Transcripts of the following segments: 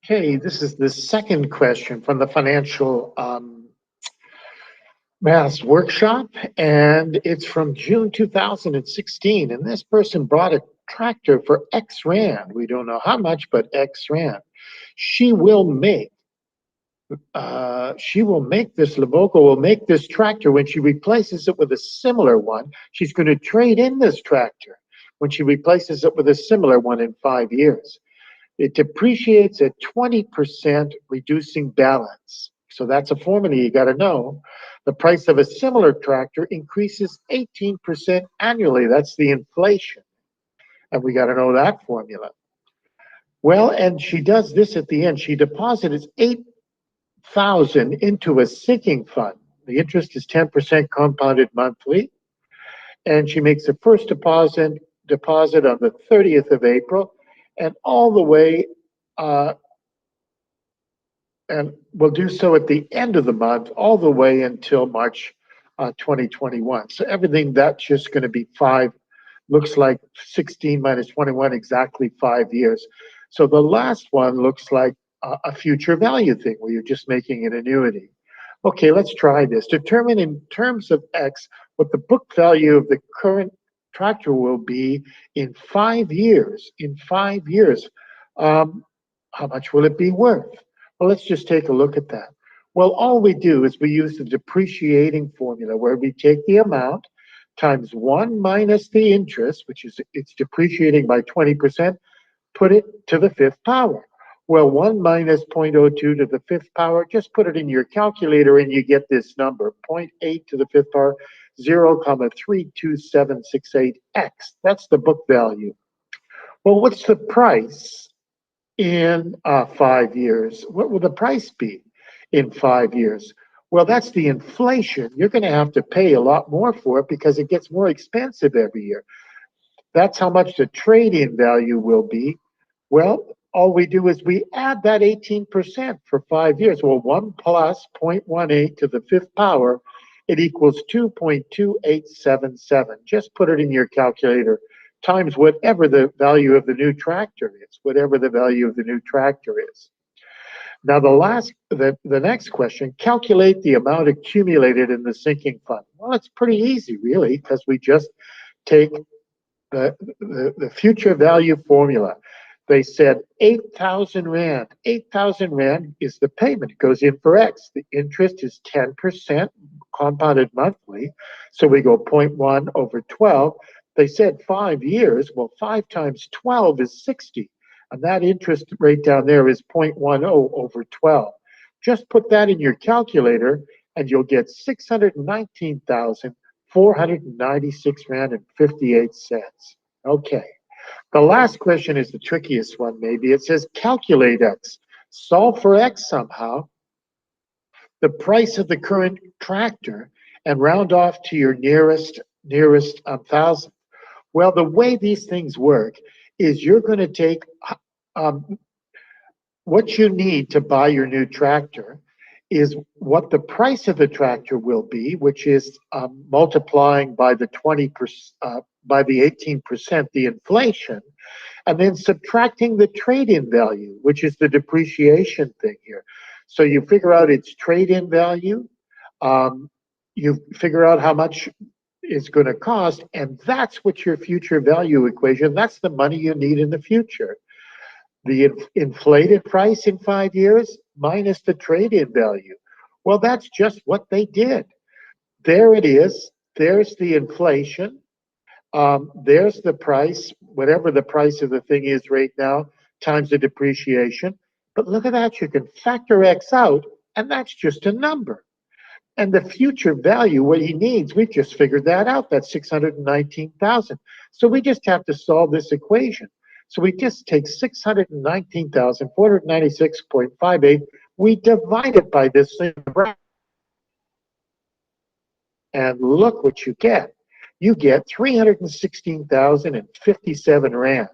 Okay, this is the second question from the financial Math Workshop, and it's from June 2016. And this person brought a tractor for X Rand. We don't know how much, but X Rand. She will make this Laboco will make this tractor when she replaces it with a similar one. She's going to trade in this tractor when she replaces it with a similar one in 5 years. It depreciates at 20%, reducing balance. So that's a formula you got to know. The price of a similar tractor increases 18% annually. That's the inflation. And we got to know that formula. Well, and she does this at the end. She deposits 8,000 into a sinking fund. The interest is 10% compounded monthly. And she makes the first deposit on the 30th of April, and all the way uh, and we'll do so at the end of the month, all the way until March 2021. So everything that's just going to be looks like 16 minus 21, exactly 5 years. So the last one looks like a future value thing where you're just making an annuity. Okay, let's try this. Determine in terms of X what the book value of the current tractor will be in 5 years. In 5 years, how much will it be worth? Well, let's just take a look at that. Well, all we do is we use the depreciating formula where we take the amount times 1 minus the interest, which is it's depreciating by 20%, put it to the fifth power. Well, 1 minus 0.02 to the fifth power, just put it in your calculator and you get this number, 0.8 to the fifth power, 0,32768x. That's the book value. Well, what's the price in 5 years? What will the price be in 5 years? Well, that's the inflation. You're going to have to pay a lot more for it because it gets more expensive every year. That's how much the trade-in value will be. Well, all we do is we add that 18% for 5 years. Well, 1 plus 0.18 to the fifth power, it equals 2.2877. Just put it in your calculator times whatever the value of the new tractor is, whatever the value of the new tractor is. Now, the next question, calculate the amount accumulated in the sinking fund. Well, it's pretty easy, really, because we just take the future value formula. They said 8,000 Rand. 8,000 Rand is the payment. It goes in for X. The interest is 10% compounded monthly. So we go zero point 0.1 over 12. They said 5 years. Well, 5 times 12 is 60. And that interest rate down there is 0.10 over 12. Just put that in your calculator and you'll get 619,496 Rand and 58 cents. Okay. The last question is the trickiest one, maybe. It says calculate X. Solve for X somehow, the price of the current tractor, and round off to your nearest thousand. Well, the way these things work is you're going to take um, what you need to buy your new tractor is what the price of the tractor will be, which is multiplying by the 20%, by the 18%, the inflation, and then subtracting the trade-in value, which is the depreciation thing here. So you figure out its trade-in value, you figure out how much it's going to cost, and that's what your future value equation, that's the money you need in the future. The inflated price in 5 years minus the trade-in value. Well, that's just what they did. There it is. There's the inflation. There's the price, whatever the price of the thing is right now, times the depreciation. But look at that. You can factor X out, and that's just a number. And the future value, what he needs, we just figured that out. That's 619,000. So we just have to solve this equation. So we just take 619,496.58. We divide it by this thing, and look what you get. You get 316,057 Rand.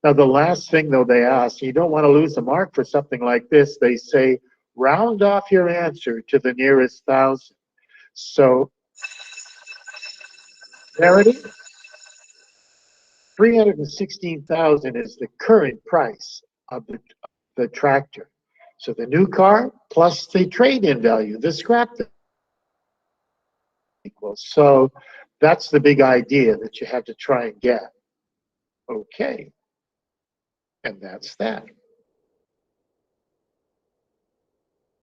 Now, the last thing, though, they ask, you don't want to lose a mark for something like this. They say, round off your answer to the nearest thousand. So there it is. 316,000 is the current price of the the tractor. So the new car plus the trade-in value, the scrap equals. So that's the big idea that you have to try and get. Okay. And that's that.